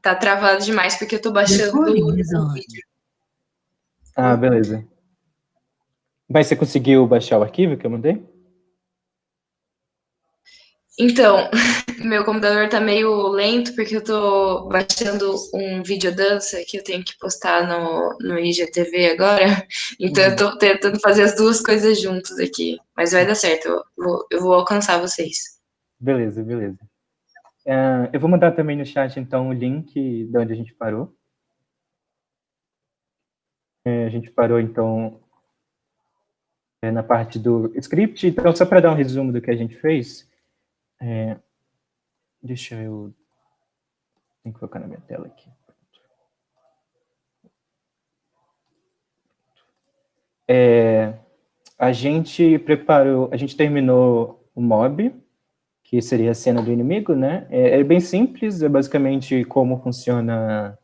tá travado demais porque eu tô baixando o vídeo. Ah, beleza. Mas você conseguiu baixar o arquivo que eu mandei? Então, meu computador tá meio lento porque eu tô baixando um videodança que eu tenho que postar no IGTV agora. Então eu Uhum. tô tentando fazer as duas coisas juntas aqui. Mas vai dar certo, eu vou alcançar vocês. Beleza, beleza. Eu vou mandar também no chat, então, o link de onde a gente parou. A gente parou, então, na parte do script. Então, só para dar um resumo do que a gente fez, deixa eu... Tenho que colocar na minha tela aqui. A gente preparou, a gente terminou o mob, que seria a cena do inimigo, né? É bem simples, é basicamente como funciona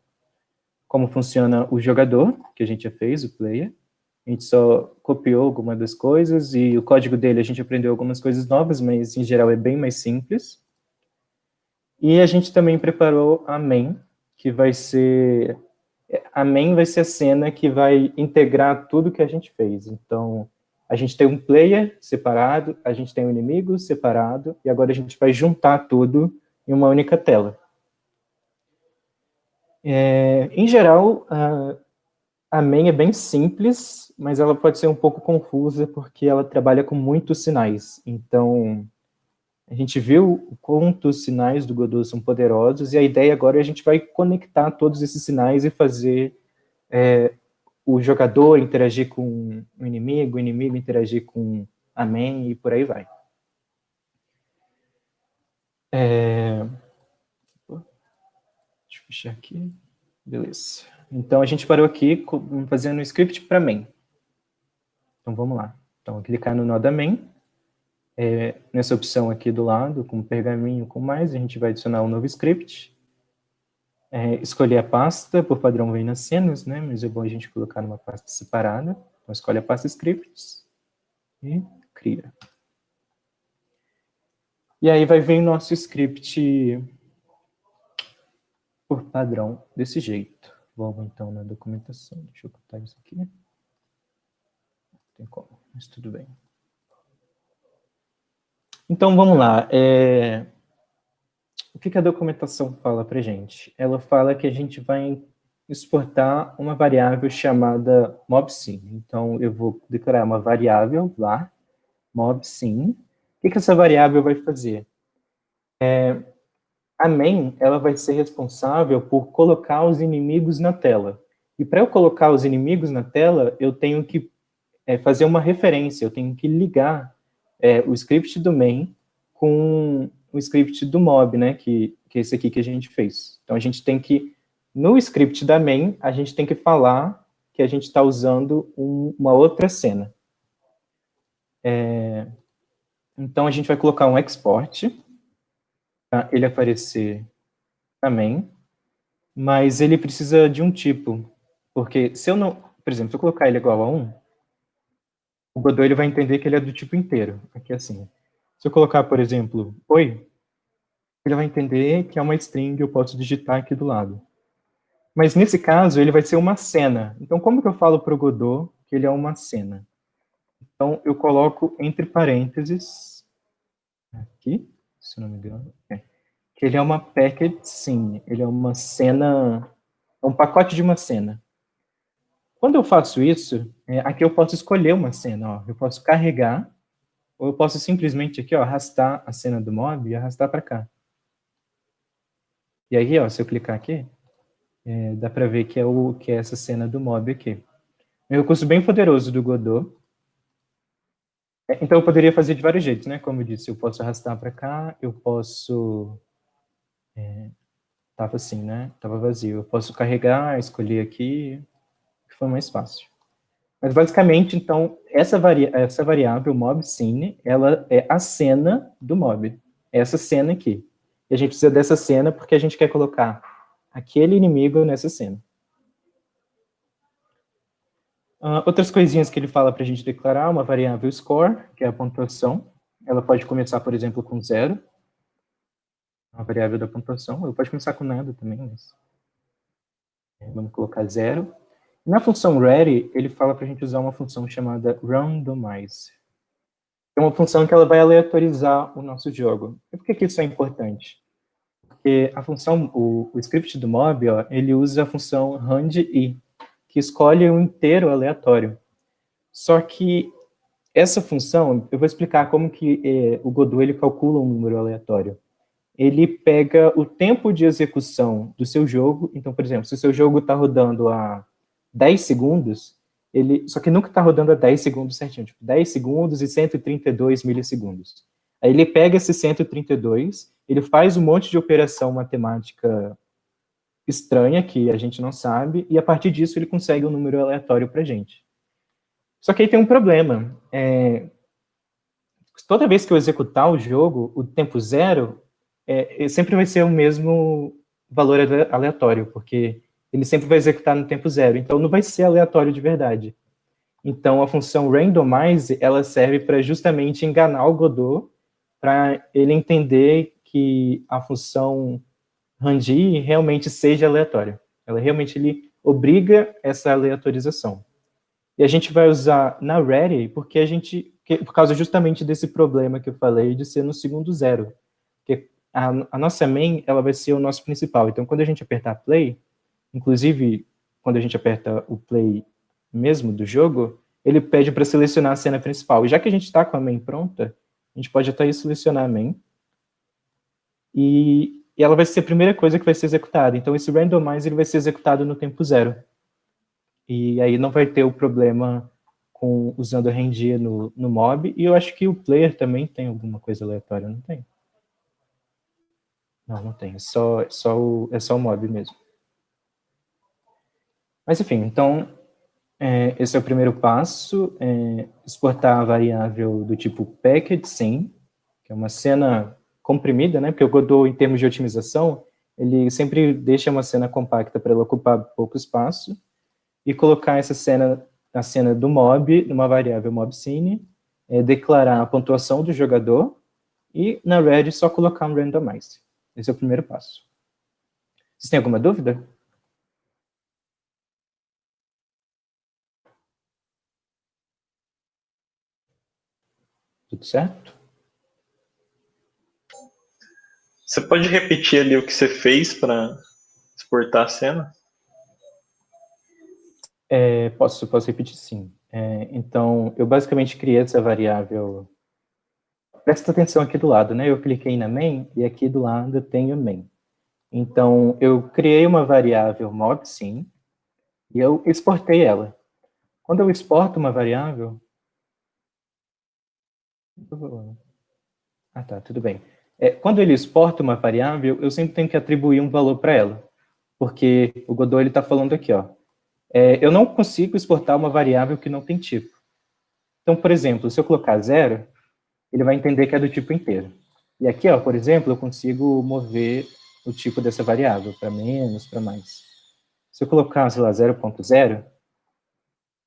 o jogador, que a gente já fez, o player. A gente só copiou algumas das coisas e o código dele a gente aprendeu algumas coisas novas, mas em geral é bem mais simples. E a gente também preparou a main, que vai ser... A main vai ser a cena que vai integrar tudo que a gente fez. Então, a gente tem um player separado, a gente tem um inimigo separado, e agora a gente vai juntar tudo em uma única tela. Em geral, a main é bem simples, mas ela pode ser um pouco confusa porque ela trabalha com muitos sinais. Então, a gente viu o quanto os sinais do Godot são poderosos, e a ideia agora é a gente vai conectar todos esses sinais e fazer o jogador interagir com o inimigo interagir com a main, e por aí vai. Deixa eu fechar aqui. Beleza. Então, a gente parou aqui fazendo um script para main. Então, vamos lá. Então, vou clicar no nó da main. Nessa opção aqui do lado, com pergaminho, com mais, a gente vai adicionar um novo script. Escolher a pasta, por padrão vem nas cenas, né? Mas é bom a gente colocar numa pasta separada. Então, escolhe a pasta scripts e cria. E aí vai vir o nosso script por padrão desse jeito. Vamos então na documentação. Deixa eu botar isso aqui. Não tem como, mas tudo bem. Então vamos lá. O que a documentação fala para a gente? Ela fala que a gente vai exportar uma variável chamada mobsim. Então eu vou declarar uma variável lá, mobsim. O que essa variável vai fazer? A main, ela vai ser responsável por colocar os inimigos na tela. E para eu colocar os inimigos na tela, eu tenho que fazer uma referência, eu tenho que ligar o script do main com o script do mob, né, que é esse aqui que a gente fez. Então, a gente tem que, no script da main, a gente tem que falar que a gente está usando uma outra cena. Então, a gente vai colocar um export, para ele aparecer na main, mas ele precisa de um tipo, porque se eu não, por exemplo, se eu colocar ele igual a 1, o Godot ele vai entender que ele é do tipo inteiro, aqui assim. Se eu colocar, por exemplo, oi, ele vai entender que é uma string, eu posso digitar aqui do lado. Mas nesse caso, ele vai ser uma cena. Então, como que eu falo para o Godot que ele é uma cena? Então, eu coloco entre parênteses, aqui, se não me engano, que ele é uma package scene, ele é uma cena, é um pacote de uma cena. Quando eu faço isso, aqui eu posso escolher uma cena, ó, eu posso carregar, ou eu posso simplesmente aqui, ó, arrastar a cena do mob e arrastar para cá. E aí, ó, se eu clicar aqui, dá para ver que é essa cena do mob aqui. É um recurso bem poderoso do Godot. Então eu poderia fazer de vários jeitos, né? Como eu disse, eu posso arrastar para cá, eu posso... Tava assim, né? Tava vazio. Eu posso carregar, escolher aqui, que foi mais fácil. Mas basicamente, então, essa variável mobScene, ela é a cena do mob. É essa cena aqui. E a gente precisa dessa cena porque a gente quer colocar aquele inimigo nessa cena. Outras coisinhas que ele fala para a gente declarar, uma variável score, que é a pontuação. Ela pode começar, por exemplo, com 0. uma variável da pontuação. Eu pode começar com nada também, mas vamos colocar 0. Na função ready, ele fala para a gente usar uma função chamada randomize. É uma função que ela vai aleatorizar o nosso jogo. E por que isso é importante? Porque a função, o script do mob, ó, ele usa a função rand-i, que escolhe um inteiro aleatório. Só que essa função, eu vou explicar como que o Godot ele calcula um número aleatório. Ele pega o tempo de execução do seu jogo. Então, por exemplo, se o seu jogo está rodando a 10 segundos, só que nunca está rodando a 10 segundos certinho, tipo 10 segundos e 132 milissegundos. Aí ele pega esse 132, ele faz um monte de operação matemática estranha que a gente não sabe, e a partir disso ele consegue um número aleatório para a gente. Só que aí tem um problema. Toda vez que eu executar o jogo, o tempo zero, sempre vai ser o mesmo valor aleatório, porque ele sempre vai executar no tempo zero, então não vai ser aleatório de verdade. Então a função randomize, ela serve para justamente enganar o Godot, para ele entender que a função randi realmente seja aleatória. Ela realmente ele obriga essa aleatorização. E a gente vai usar na ready porque por causa justamente desse problema que eu falei de ser no segundo zero. Porque a nossa main, ela vai ser o nosso principal. Então, quando a gente apertar play, inclusive, quando a gente aperta o play mesmo do jogo, ele pede para selecionar a cena principal. E já que a gente está com a main pronta, a gente pode até aí selecionar a main. E ela vai ser a primeira coisa que vai ser executada. Então, esse randomize ele vai ser executado no tempo zero. E aí não vai ter o problema usando a rendia no mob. E eu acho que o player também tem alguma coisa aleatória, não tem? Não tem. É só o mob mesmo. Mas enfim, então esse é o primeiro passo. Exportar a variável do tipo package.scene, que é uma cena comprimida, né? Porque o Godot, em termos de otimização, ele sempre deixa uma cena compacta para ela ocupar pouco espaço, e colocar essa cena, a cena do mob, numa variável mobScene, declarar a pontuação do jogador, e na ready só colocar um randomize. Esse é o primeiro passo. Vocês têm alguma dúvida? Tudo certo? Você pode repetir ali o que você fez para exportar a cena? Posso repetir, sim. Então, eu basicamente criei essa variável. Presta atenção aqui do lado, né? Eu cliquei na main e aqui do lado tem o main. Então, eu criei uma variável mobScene e eu exportei ela. Quando eu exporto uma variável... tá, tudo bem. Quando ele exporta uma variável, eu sempre tenho que atribuir um valor para ela. Porque o Godot está falando aqui, ó. Eu não consigo exportar uma variável que não tem tipo. Então, por exemplo, se eu colocar 0, ele vai entender que é do tipo inteiro. E aqui, ó, por exemplo, eu consigo mover o tipo dessa variável para menos, para mais. Se eu colocar, sei lá, 0.0,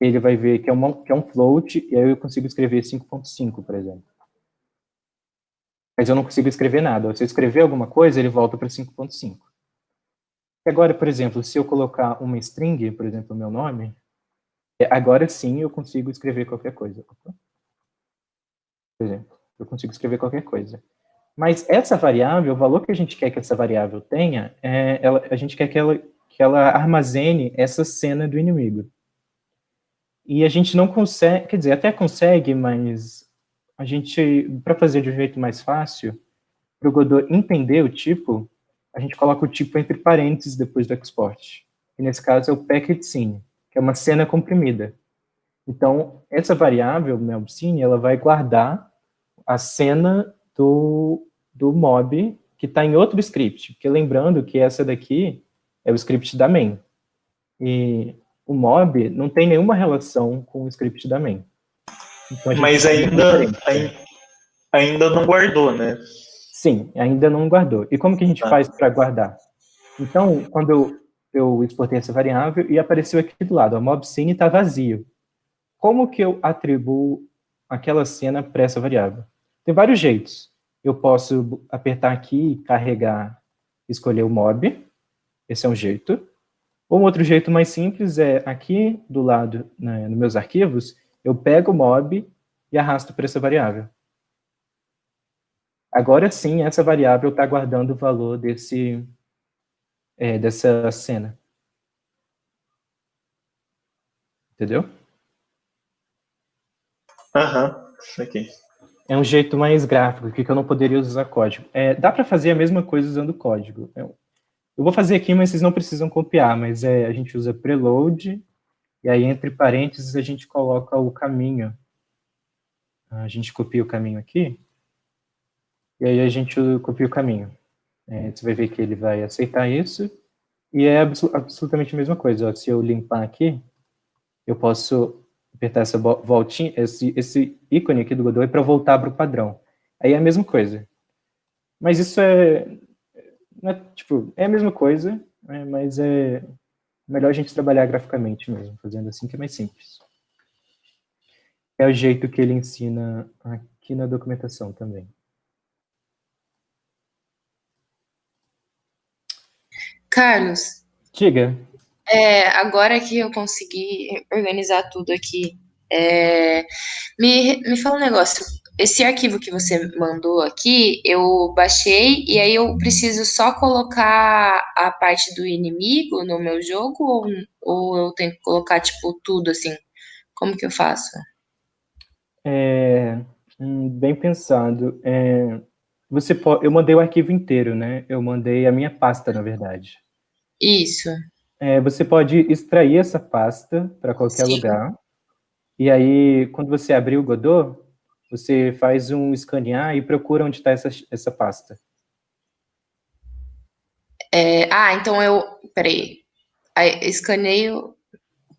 ele vai ver que é um float, e aí eu consigo escrever 5.5, por exemplo. Mas eu não consigo escrever nada. Se eu escrever alguma coisa, ele volta para 5.5. Agora, por exemplo, se eu colocar uma string, por exemplo, o meu nome, agora sim eu consigo escrever qualquer coisa. Por exemplo, eu consigo escrever qualquer coisa. Mas essa variável, o valor que a gente quer que essa variável tenha, a gente quer que ela armazene essa cena do inimigo. E a gente não consegue, quer dizer, até consegue, mas a gente, para fazer de um jeito mais fácil, para o Godot entender o tipo, a gente coloca o tipo entre parênteses depois do export. E nesse caso é o package scene, que é uma cena comprimida. Então, essa variável, mobScene, ela vai guardar a cena do mob que está em outro script. Porque lembrando que essa daqui é o script da main. E o mob não tem nenhuma relação com o script da main. Então, Mas ainda não guardou, né? Sim, ainda não guardou. E como que a gente faz para guardar? Então, quando eu exportei essa variável e apareceu aqui do lado, a mobScene está vazio. Como que eu atribuo aquela cena para essa variável? Tem vários jeitos. eu posso apertar aqui e carregar, escolher o mob. Esse é um jeito. Ou um outro jeito mais simples é aqui do lado, né, nos meus arquivos, eu pego o mob e arrasto para essa variável. Agora sim, essa variável está guardando o valor dessa cena. Entendeu? Aham, isso aqui. É um jeito mais gráfico, que eu não poderia usar código. Dá para fazer a mesma coisa usando código. Eu vou fazer aqui, mas vocês não precisam copiar, mas a gente usa preload, e aí entre parênteses a gente coloca o caminho. A gente copia o caminho aqui, e aí a gente copia o caminho. Você vai ver que ele vai aceitar isso, e é absolutamente a mesma coisa. Ó. Se eu limpar aqui, eu posso apertar essa voltinha, esse ícone aqui do Godot para voltar para o padrão. Aí é a mesma coisa. Mas isso é a mesma coisa, mas é melhor a gente trabalhar graficamente mesmo, fazendo assim que é mais simples. É o jeito que ele ensina aqui na documentação também. Carlos, Diga. agora que eu consegui organizar tudo aqui, me fala um negócio. Esse arquivo que você mandou aqui, eu baixei e aí eu preciso só colocar a parte do inimigo no meu jogo ou eu tenho que colocar, tipo, tudo assim? Como que eu faço? Bem pensado. Eu mandei o arquivo inteiro, né? Eu mandei a minha pasta, na verdade. Isso. Você pode extrair essa pasta para qualquer Sim. lugar. E aí, quando você abrir o Godot, você faz um escanear e procura onde está essa pasta. Então peraí. Aí, escaneio.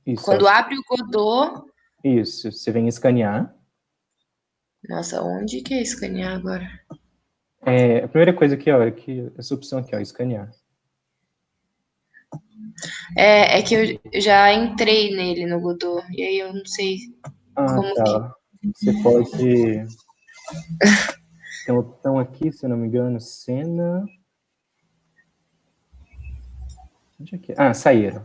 Isso, Quando abre o Godot. isso. Você vem escanear. Nossa, onde que é escanear agora? A primeira coisa aqui, ó, essa opção aqui, ó, escanear. É que eu já entrei nele no Godot. E aí eu não sei como que. Tá. Você pode... Tem uma opção aqui, se eu não me engano, cena... Onde é que é? Saíram.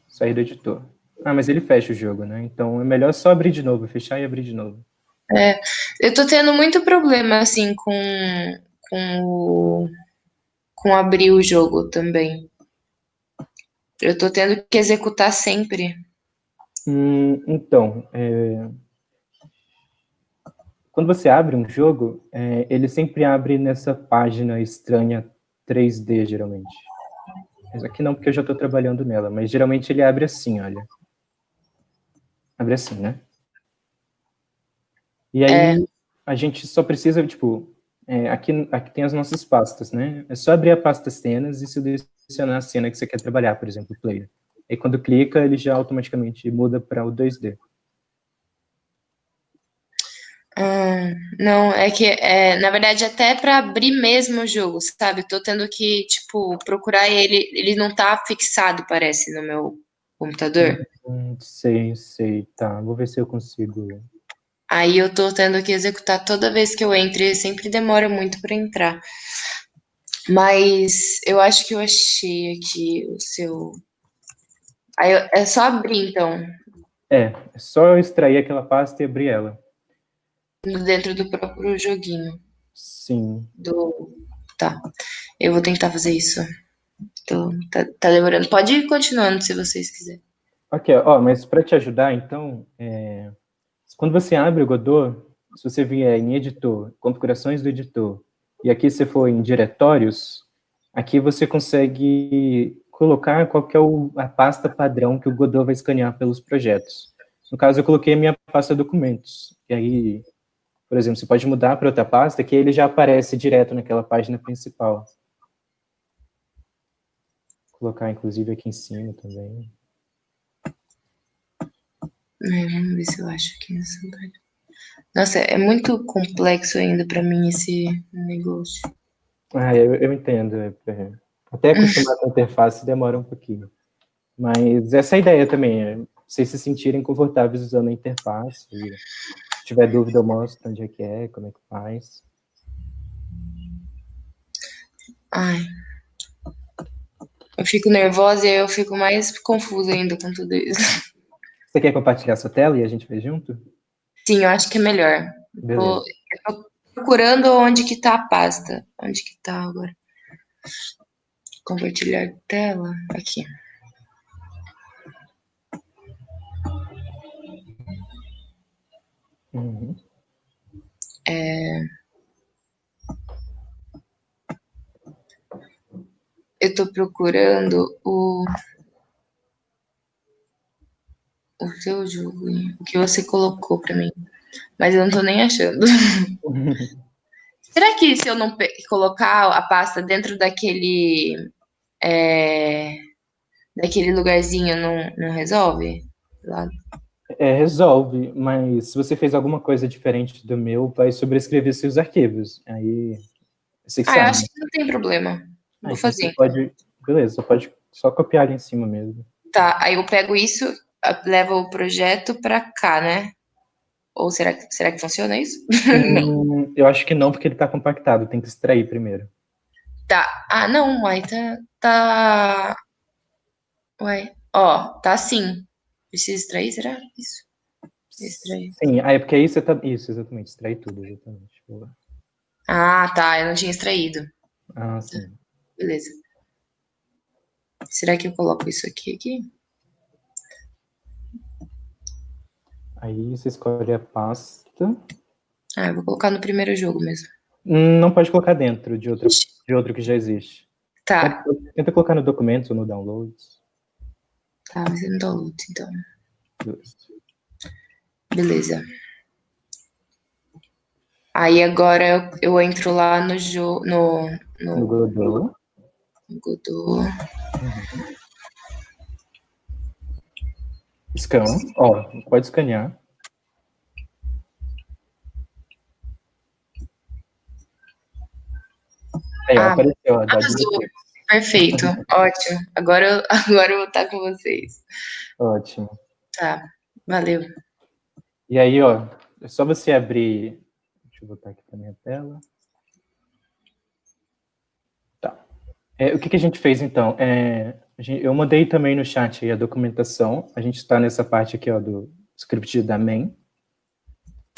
Sair do editor. Mas ele fecha o jogo, né? Então é melhor só abrir de novo, fechar e abrir de novo. Eu tô tendo muito problema, assim, com, com abrir o jogo também. Eu tô tendo que executar sempre. Então, quando você abre um jogo, ele sempre abre nessa página estranha 3D, geralmente. Mas aqui não, porque eu já estou trabalhando nela, mas geralmente ele abre assim, olha. Abre assim, né? E aí a gente só precisa, tipo, aqui tem as nossas pastas, né? É só abrir a pasta cenas e selecionar a cena que você quer trabalhar, por exemplo, o player. E quando clica, ele já automaticamente muda para o 2D. Não, na verdade, até para abrir mesmo o jogo, sabe? Tô tendo que, tipo, procurar ele não tá fixado, parece, no meu computador. Sei, tá. Vou ver se eu consigo. Aí eu tô tendo que executar toda vez que eu entro e sempre demora muito para entrar. Mas eu acho que eu achei aqui o seu. É só abrir, então, É só eu extrair aquela pasta e abrir ela. dentro do próprio joguinho. Sim. Tá. Eu vou tentar fazer isso. Tá demorando. Pode ir continuando se vocês quiserem. Ok, ó, mas para te ajudar, então, quando você abre o Godot, se você vier em editor, configurações do editor, e aqui você for em diretórios, aqui você consegue colocar qual que é a pasta padrão que o Godot vai escanear pelos projetos. No caso, eu coloquei a minha pasta documentos. E aí, por exemplo, você pode mudar para outra pasta, que ele já aparece direto naquela página principal. Vou colocar, inclusive, aqui em cima também. Vamos ver se eu acho aqui nessa página. Nossa, é muito complexo ainda pra mim esse negócio. Eu entendo. Até acostumar com a interface demora um pouquinho. Mas essa é a ideia também, vocês se sentirem confortáveis usando a interface. Se tiver dúvida, eu mostro onde é que é, como é que faz. Ai, eu fico nervosa e aí eu fico mais confusa ainda com tudo isso. Você quer compartilhar sua tela e a gente vê junto? Sim, eu acho que é melhor. Beleza. Eu tô procurando onde que tá a pasta. Onde que tá agora? Compartilhar tela. Aqui. Uhum. Eu tô procurando o seu jogo, o que você colocou pra mim. Mas eu não tô nem achando. Será que se eu não colocar a pasta dentro daquele lugarzinho não resolve? Lá. Resolve, mas se você fez alguma coisa diferente do meu, vai sobrescrever seus arquivos. Aí, você que Ah, eu sabe, acho né? que não tem problema. Vou Então você fazer. pode... Beleza, você pode só copiar ali em cima mesmo. Tá, aí eu pego isso, levo o projeto pra cá, né? Ou será que funciona isso? Não. Eu acho que não, porque ele tá compactado. Tem que extrair primeiro. Tá. Ah, não, uai, tá. Uai. Ó, tá sim. Precisa extrair, será? Isso. Extrair. Sim, aí é porque aí você tá... Isso, exatamente. Extrair tudo, exatamente. Boa. Ah, tá. Eu não tinha extraído. Ah, sim. Beleza. Será que eu coloco isso aqui? Aí você escolhe a pasta. Ah, eu vou colocar no primeiro jogo mesmo. Não pode colocar dentro Ixi. de outro que já existe. Tá. Tenta colocar no documentos ou no downloads. Tá, mas eu não dou luta, então. Beleza. Beleza. Aí agora eu entro lá no jogo. No Godot. No Godot. Uhum. Scan. Ó, pode escanear. Aí, ó, Ah, apareceu, ó, dado arrasou. depois. Perfeito. Ótimo. Agora eu vou estar com vocês. Ótimo. Tá. Valeu. E aí, ó, é só você abrir. Deixa eu botar aqui pra minha tela. Tá. O que a gente fez então? Eu mandei também no chat aí a documentação. A gente está nessa parte aqui, ó, do script da main.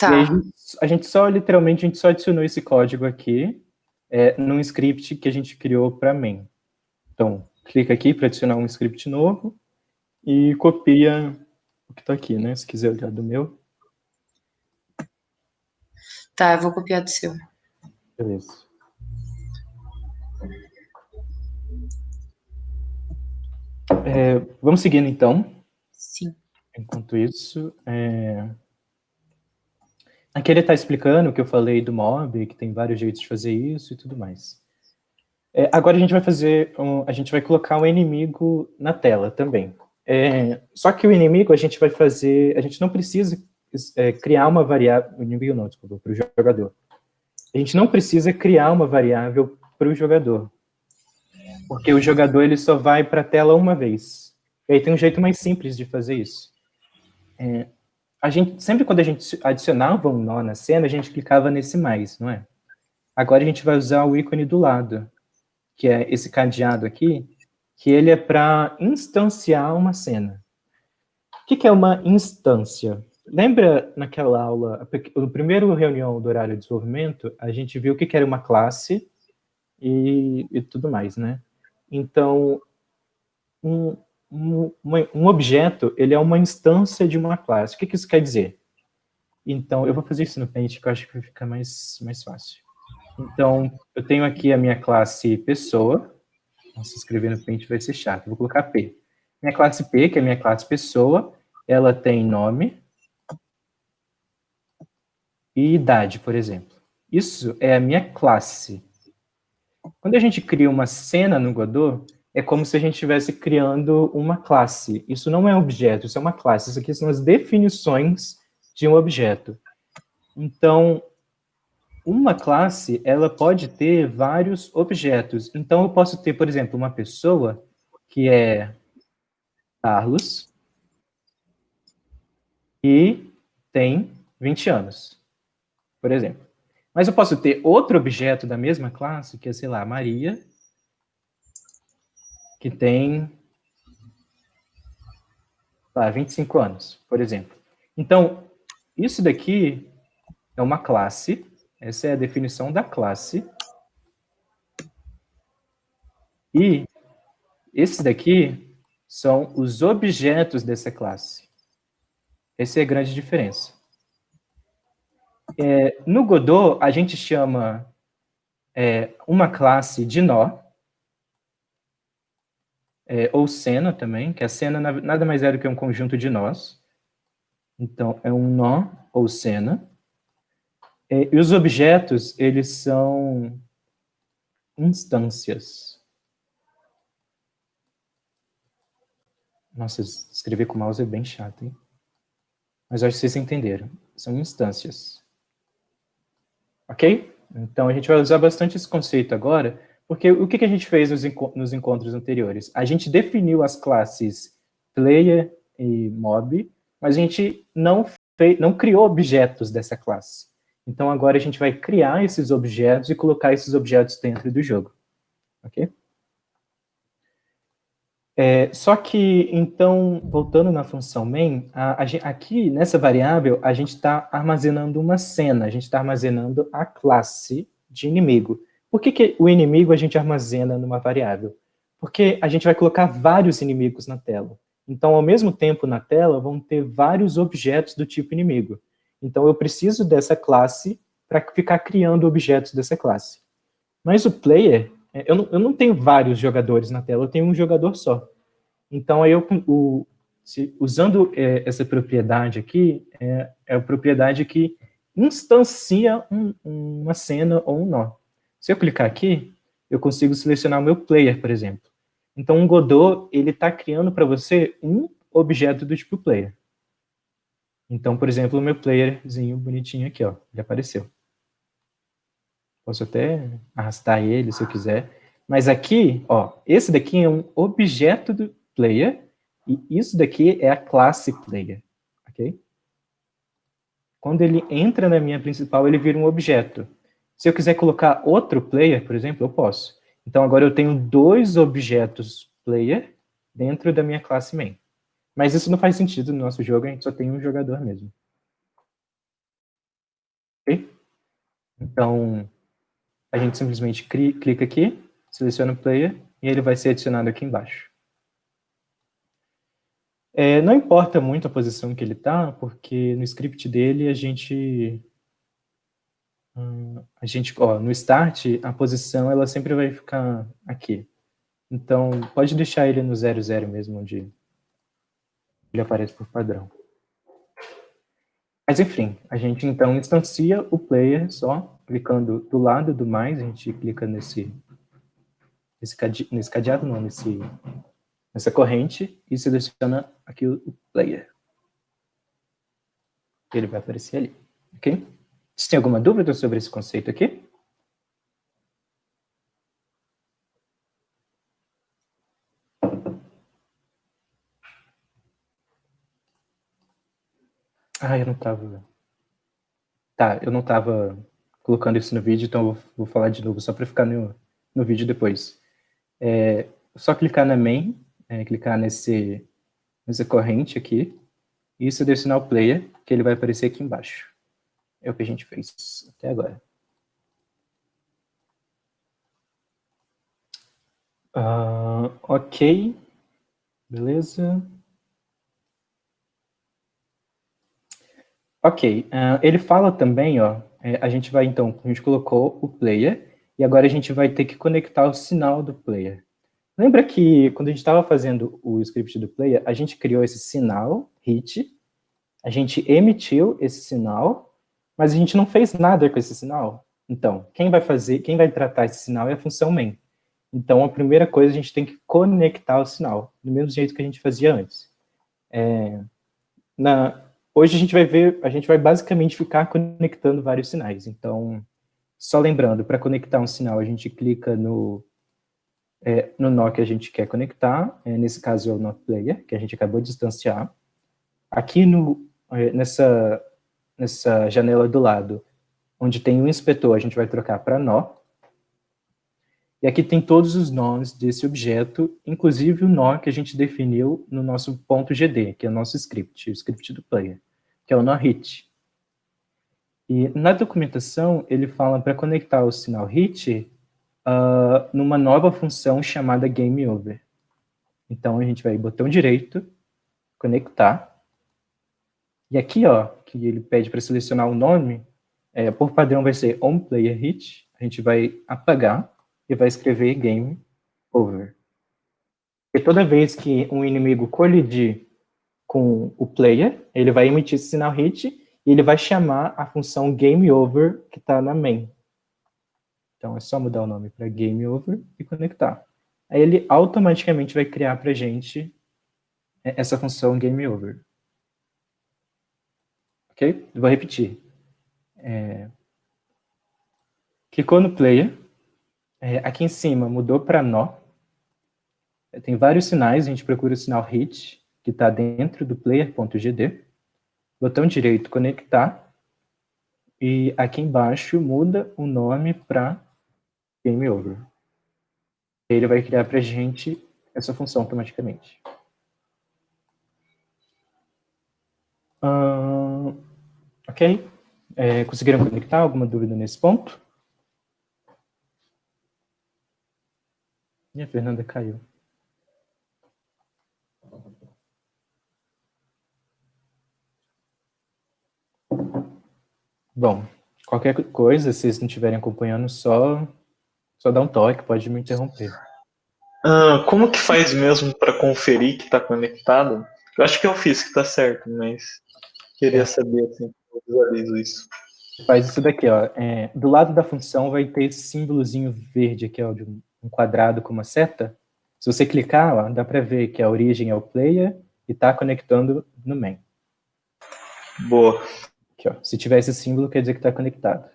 E aí Tá. a gente só, literalmente, a gente só adicionou esse código aqui num script que a gente criou para main. Então, clica aqui para adicionar um script novo e copia o que está aqui, né? Se quiser olhar do meu. Tá, eu vou copiar do seu. Beleza. Vamos seguindo, então. Sim. Enquanto isso, aqui ele está explicando o que eu falei do mob, que tem vários jeitos de fazer isso e tudo mais. Agora a gente vai a gente vai colocar um inimigo na tela também. Só que o inimigo a gente não precisa criar uma variável, o inimigo não, desculpa, para o jogador. A gente não precisa criar uma variável para o jogador, porque o jogador ele só vai para a tela uma vez. E aí tem um jeito mais simples de fazer isso. Sempre quando a gente adicionava um nó na cena, a gente clicava nesse mais, não é? Agora a gente vai usar o ícone do lado, que é esse cadeado aqui, que ele é para instanciar uma cena. O que é uma instância? Lembra naquela aula, no primeiro reunião do horário de desenvolvimento, a gente viu o que era uma classe e tudo mais, né? Então, um objeto, ele é uma instância de uma classe. O que isso quer dizer? Então, eu vou fazer isso no Paint, que eu acho que vai ficar mais fácil. Então, eu tenho aqui a minha classe pessoa. Nossa, escrever no Paint vai ser chato. Vou colocar P. Minha classe P, que é a minha classe pessoa, ela tem nome e idade, por exemplo. Isso é a minha classe. Quando a gente cria uma cena no Godot, é como se a gente estivesse criando uma classe. Isso não é um objeto, isso é uma classe. Isso aqui são as definições de um objeto. Então, uma classe, ela pode ter vários objetos. Então, eu posso ter, por exemplo, uma pessoa que é Carlos e tem 20 anos, por exemplo. Mas eu posso ter outro objeto da mesma classe, que é, sei lá, Maria, que tem 25 anos, por exemplo. Então, isso daqui é uma classe, essa é a definição da classe, e esses daqui são os objetos dessa classe. Essa é a grande diferença. No Godot, a gente chama uma classe de nó, ou cena também, que a cena nada mais é do que um conjunto de nós. Então, é um nó ou cena. E os objetos, eles são instâncias. Nossa, escrever com mouse é bem chato, hein? Mas acho que vocês entenderam. São instâncias. Ok? Então, a gente vai usar bastante esse conceito agora, porque o que a gente fez nos encontros anteriores? A gente definiu as classes player e mob, mas a gente não criou objetos dessa classe. Então, agora a gente vai criar esses objetos e colocar esses objetos dentro do jogo. Ok? Só que, então, voltando na função main, aqui nessa variável, a gente está armazenando uma cena, a gente está armazenando a classe de inimigo. Por que o inimigo a gente armazena numa variável? Porque a gente vai colocar vários inimigos na tela. Então, ao mesmo tempo na tela, vão ter vários objetos do tipo inimigo. Então, eu preciso dessa classe para ficar criando objetos dessa classe. Mas o player, eu não tenho vários jogadores na tela, eu tenho um jogador só. Então, aí usando essa propriedade aqui, é a propriedade que instancia uma cena ou um nó. Se eu clicar aqui, eu consigo selecionar o meu player, por exemplo. Então, o Godot, ele está criando para você um objeto do tipo player. Então, por exemplo, o meu playerzinho bonitinho aqui, ó, ele apareceu. Posso até arrastar ele se eu quiser. Mas aqui, ó, esse daqui é um objeto do player e isso daqui é a classe player, ok? Quando ele entra na minha principal, ele vira um objeto. Se eu quiser colocar outro player, por exemplo, eu posso. Então, agora eu tenho dois objetos player dentro da minha classe main. Mas isso não faz sentido no nosso jogo, a gente só tem um jogador mesmo. Ok? Então, a gente simplesmente clica aqui, seleciona o player e ele vai ser adicionado aqui embaixo. Não importa muito a posição que ele está, porque no script dele a gente no start, a posição ela sempre vai ficar aqui. Então, pode deixar ele no 00 mesmo, onde ele aparece por padrão. Mas, enfim, a gente então instancia o player só, clicando do lado do mais, a gente clica nesse cadeado, não, nessa corrente, e seleciona aqui o player. Ele vai aparecer ali, ok? Você tem alguma dúvida sobre esse conceito aqui? Eu não estava... Tá, eu não estava colocando isso no vídeo, então eu vou falar de novo, só para ficar no vídeo depois. Só clicar na main, clicar nessa corrente aqui, e selecionar o player, que ele vai aparecer aqui embaixo. É o que a gente fez até agora. Ok, beleza. Ok, ele fala também, ó, a gente colocou o player, e agora a gente vai ter que conectar o sinal do player. Lembra que quando a gente estava fazendo o script do player, a gente criou esse sinal, hit, a gente emitiu esse sinal, mas a gente não fez nada com esse sinal. Então, quem vai tratar esse sinal é a função main. Então, a primeira coisa, a gente tem que conectar o sinal, do mesmo jeito que a gente fazia antes. Hoje a gente vai basicamente ficar conectando vários sinais. Então, só lembrando, para conectar um sinal, a gente clica no nó que a gente quer conectar, nesse caso é o nó player, que a gente acabou de distanciar. Aqui nessa janela do lado, onde tem um inspetor, a gente vai trocar para nó. E aqui tem todos os nós desse objeto, inclusive o nó que a gente definiu no nosso ponto .gd, que é o nosso script, o script do player, que é o nó hit. E na documentação, ele fala para conectar o sinal hit numa nova função chamada GameOver. Então, a gente vai botão direito, conectar. E aqui, ó, que ele pede para selecionar o nome, por padrão vai ser onPlayerHit. A gente vai apagar e vai escrever GameOver. E toda vez que um inimigo colidir com o player, ele vai emitir esse sinal hit e ele vai chamar a função GameOver que está na main. Então, é só mudar o nome para GameOver e conectar. Aí ele automaticamente vai criar para a gente essa função GameOver. Ok? Eu vou repetir. Clicou no player. Aqui em cima mudou para nó. Tem vários sinais. A gente procura o sinal hit, que está dentro do player.gd. Botão direito, conectar. E aqui embaixo muda o nome para GameOver. Ele vai criar para a gente essa função automaticamente. Ok? Conseguiram conectar? Alguma dúvida nesse ponto? E a Fernanda caiu. Bom, qualquer coisa, se vocês não estiverem acompanhando, só dá um toque, pode me interromper. Como que faz mesmo para conferir que está conectado? Eu acho que eu fiz que está certo, mas queria saber assim, como eu visualizo isso. Faz isso daqui, ó. Do lado da função vai ter esse símbolozinho verde aqui, ó, de um quadrado com uma seta. Se você clicar, ó, dá para ver que a origem é o player e está conectando no main. Boa. Aqui, ó. Se tiver esse símbolo, quer dizer que está conectado.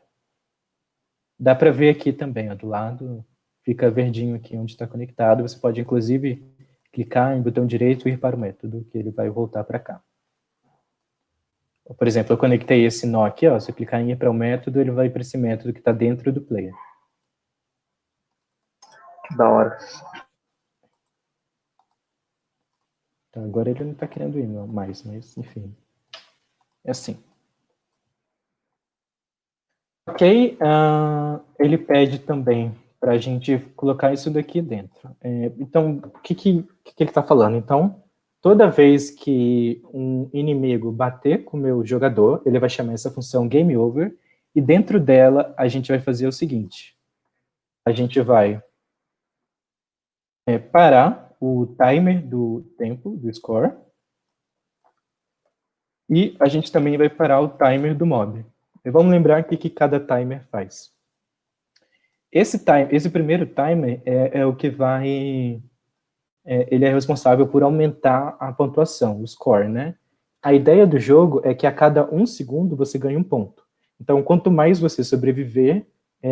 Dá para ver aqui também, ó, do lado, fica verdinho aqui onde está conectado. Você pode, inclusive, clicar em botão direito e ir para o método, que ele vai voltar para cá. Por exemplo, eu conectei esse nó aqui, ó, se eu clicar em ir para o método, ele vai para esse método que está dentro do player. Da hora. Então, agora ele não está querendo ir mais, mas, enfim. É assim. Ok, ele pede também para a gente colocar isso daqui dentro. Então, o que ele está falando? Então, toda vez que um inimigo bater com o meu jogador, ele vai chamar essa função GameOver, e dentro dela a gente vai fazer o seguinte. A gente vai parar o timer do tempo, do score, e a gente também vai parar o timer do mob. E vamos lembrar o que cada timer faz. Esse primeiro timer é o que vai... ele é responsável por aumentar a pontuação, o score, né? A ideia do jogo é que a cada 1 segundo você ganha um ponto. Então, quanto mais você sobreviver,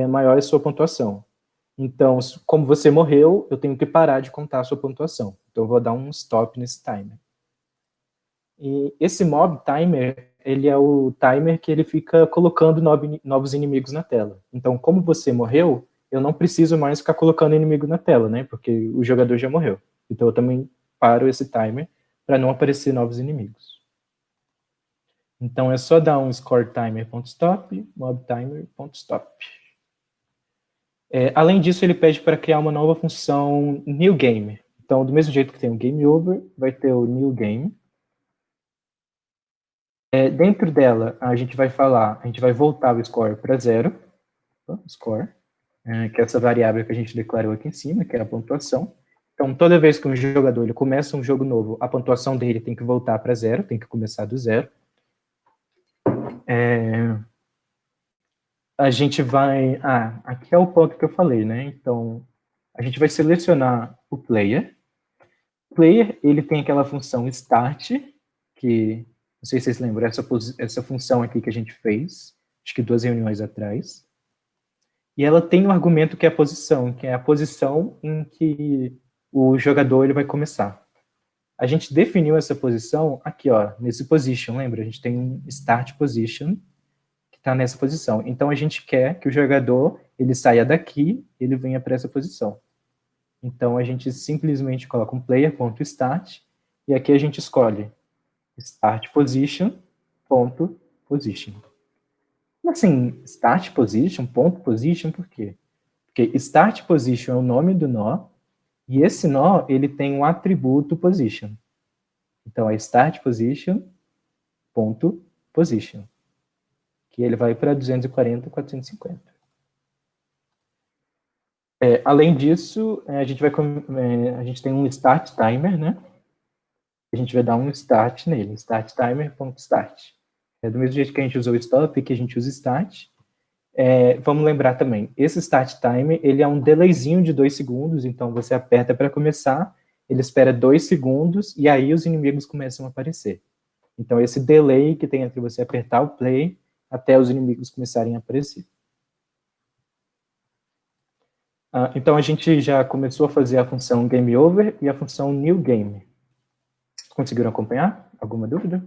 maior é a sua pontuação. Então, como você morreu, eu tenho que parar de contar a sua pontuação. Então, eu vou dar um stop nesse timer. E esse mob timer, ele é o timer que ele fica colocando novos inimigos na tela. Então, como você morreu, eu não preciso mais ficar colocando inimigo na tela, né? Porque o jogador já morreu. Então, eu também paro esse timer para não aparecer novos inimigos. Então, é só dar um score timer.stop, mob timer.stop. Além disso, ele pede para criar uma nova função new game. Então, do mesmo jeito que tem o game over, vai ter o new game. Dentro dela, a gente vai voltar o score para 0, score, que é essa variável que a gente declarou aqui em cima, que é a pontuação. Então, toda vez que um jogador ele começa um jogo novo, a pontuação dele tem que voltar para 0, tem que começar do 0. A gente vai... aqui é o ponto que eu falei, né? Então, a gente vai selecionar o player. O player, ele tem aquela função start, que, não sei se vocês lembram, essa função aqui que a gente fez, acho que 2 reuniões atrás. E ela tem um argumento que é a posição, que é a posição em que o jogador ele vai começar. A gente definiu essa posição aqui, ó, nesse position, lembra? A gente tem um start position, que está nessa posição. Então, a gente quer que o jogador ele saia daqui, ele venha para essa posição. Então, a gente simplesmente coloca um player.start, e aqui a gente escolhe start position.position. Assim, start position, ponto position, por quê? Porque start position é o nome do nó, e esse nó, ele tem um atributo position. Então, é start position, ponto position. Que ele vai para 240, 450. Além disso, a gente tem um start timer, né? A gente vai dar um start nele, start timer.start. Do mesmo jeito que a gente usou o stop, que a gente usa start. Vamos lembrar também, esse start timer, ele é um delayzinho de 2 segundos, então você aperta para começar, ele espera 2 segundos, e aí os inimigos começam a aparecer. Então, esse delay que tem entre você apertar o play até os inimigos começarem a aparecer. Então, a gente já começou a fazer a função game over e a função new game. Conseguiram acompanhar? Alguma dúvida?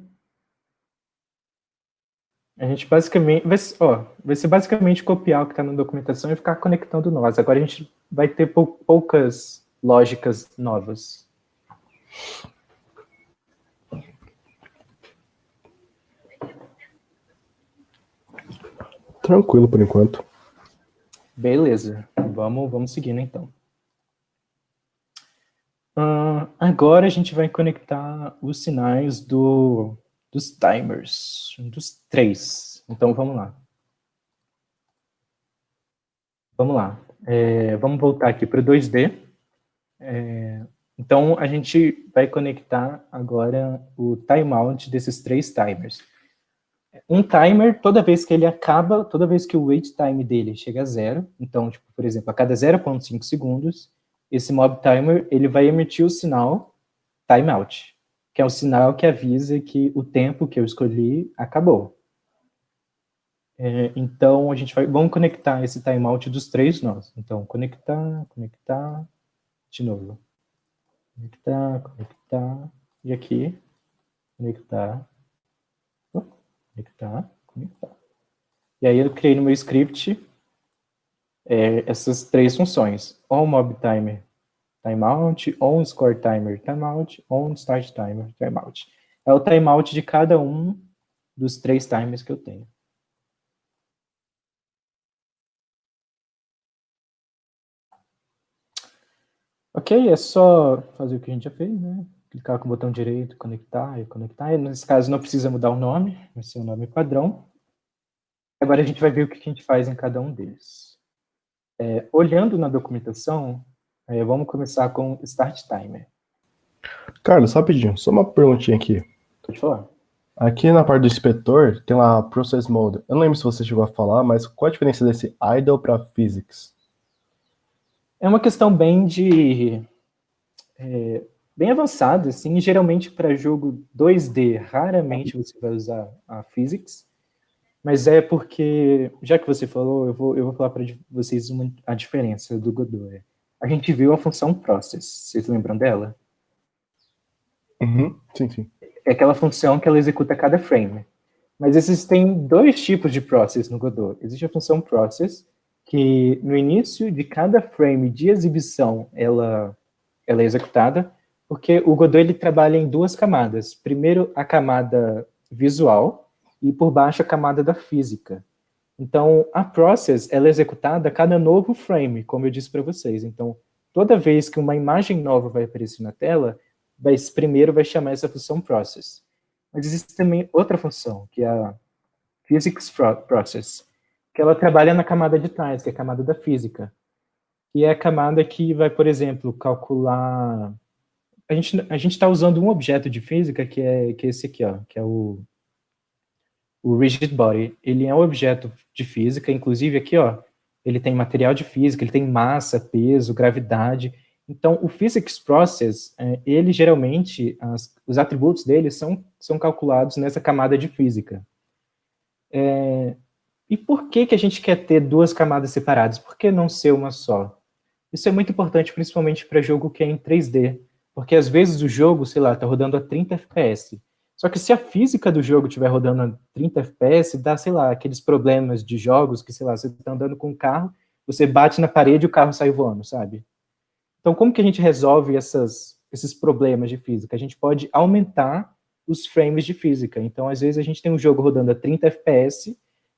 A gente basicamente vai ser basicamente copiar o que está na documentação e ficar conectando nós. Agora a gente vai ter poucas lógicas novas. Tranquilo por enquanto. Beleza, vamos seguindo então. Agora a gente vai conectar os sinais dos timers, dos 3. Então vamos lá. Vamos voltar aqui para o 2D. Então a gente vai conectar agora o timeout desses 3 timers. Um timer, toda vez que ele acaba, toda vez que o wait time dele chega a 0, então, tipo, por exemplo, a cada 0,5 segundos, esse mob timer, ele vai emitir o sinal timeout, que é o sinal que avisa que o tempo que eu escolhi acabou. Então, vamos conectar esse timeout dos 3 nós. Então, conectar, de novo. Conectar, e aqui, conectar. E aí eu criei no meu script essas 3 funções. On mob timer timeout, on score timer timeout, on start timer timeout. É o timeout de cada um dos 3 timers que eu tenho. Ok, é só fazer o que a gente já fez, né? Clicar com o botão direito, conectar. E nesse caso não precisa mudar o nome, vai ser o nome padrão. Agora a gente vai ver o que a gente faz em cada um deles. Olhando na documentação, vamos começar com Start Timer. Carlos, rapidinho, só uma perguntinha aqui. Pode falar. Aqui na parte do inspetor, tem lá Process Mode. Eu não lembro se você chegou a falar, mas qual a diferença desse idle para Physics? É uma questão bem avançada, assim, geralmente para jogo 2D, raramente você vai usar a Physics, mas é porque, já que você falou, eu vou falar para vocês a diferença do Godot. A gente viu a função process, vocês lembram dela? Sim. É aquela função que ela executa cada frame. Mas existem 2 tipos de process no Godot. Existe a função process, que no início de cada frame de exibição ela é executada, porque o Godot ele trabalha em 2 camadas. Primeiro, a camada visual, e por baixo a camada da física. Então, a process ela é executada a cada novo frame, como eu disse para vocês. Então, toda vez que uma imagem nova vai aparecer na tela, primeiro vai chamar essa função process. Mas existe também outra função, que é a physics process, que ela trabalha na camada de trás, que é a camada da física. E é a camada que vai, por exemplo, calcular... A gente está usando um objeto de física que é esse aqui, ó, que é o rigid body. Ele é um objeto de física, inclusive aqui, ó, ele tem material de física, ele tem massa, peso, gravidade. Então, o physics process, ele geralmente, os atributos dele são calculados nessa camada de física. E por que a gente quer ter 2 camadas separadas? Por que não ser uma só? Isso é muito importante, principalmente para jogo que é em 3D, porque às vezes o jogo, sei lá, está rodando a 30 FPS, Só que se a física do jogo estiver rodando a 30 FPS, dá, sei lá, aqueles problemas de jogos que, sei lá, você está andando com um carro, você bate na parede e o carro sai voando, sabe? Então, como que a gente resolve esses problemas de física? A gente pode aumentar os frames de física. Então, às vezes, a gente tem um jogo rodando a 30 FPS,